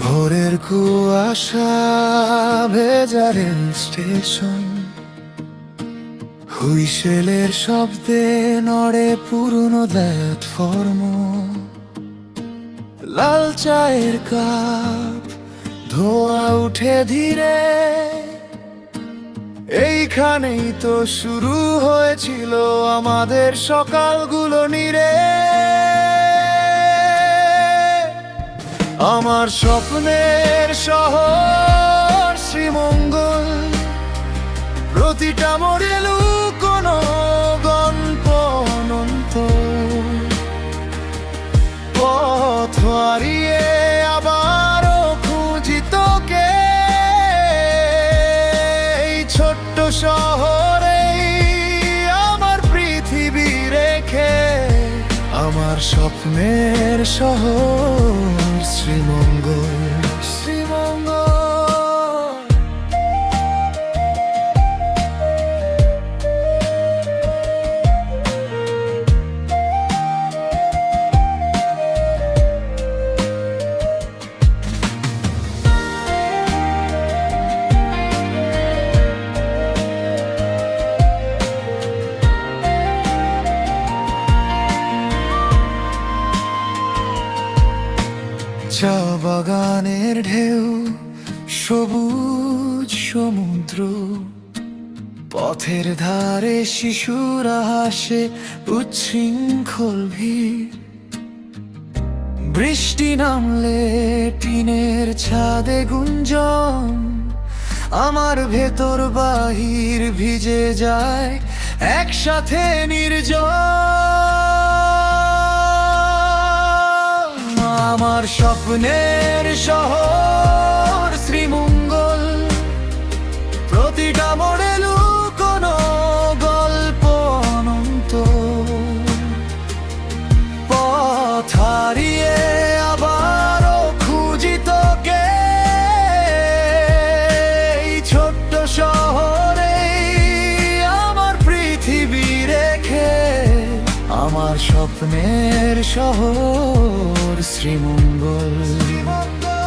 ভোরের কুয়াশা ভেজা রেল স্টেশন, হুইসেলের শব্দে নড়ে পুরনো প্ল্যাটফর্ম। লাল চায়ের কাপ, ধোঁয়া উঠে ধীরে, এইখানেই তো শুরু হয়েছিল আমাদের সকালগুলো নিরে। আমার স্বপ্নের শহর শ্রীমঙ্গল, প্রতিটা মোড়ে লুকোনো গল্প অনন্ত। পথ হারিয়ে আবারও খুঁজি তোকে, এই ছোট্ট শহরেই আমার পৃথিবী রেখে। আমার স্বপ্নের শহর শ্রীমঙ্গল, শ্রীমঙ্গল। চা বাগানের ঢেউ, সবুজ সমুদ্র, পথের ধারে শিশুরা হাসে, উচ্ছৃঙ্খল ভিড়। বৃষ্টি নামলে টিনের ছাদে গুঞ্জন, আমার ভেতর বাহির ভিজে যায় একসাথে নির্জন। আমার স্বপ্নের শহর শ্রীমঙ্গল, প্রতিটা মোড়ে লুকোনো গল্প অনন্ত। পথ হারিয়ে আবারও খুঁজি তোকে, এই ছোট্ট শহরেই আমার পৃথিবী রেখে। আমার স্বপ্নের শহর শ্রীমঙ্গল, শ্রীমঙ্গল।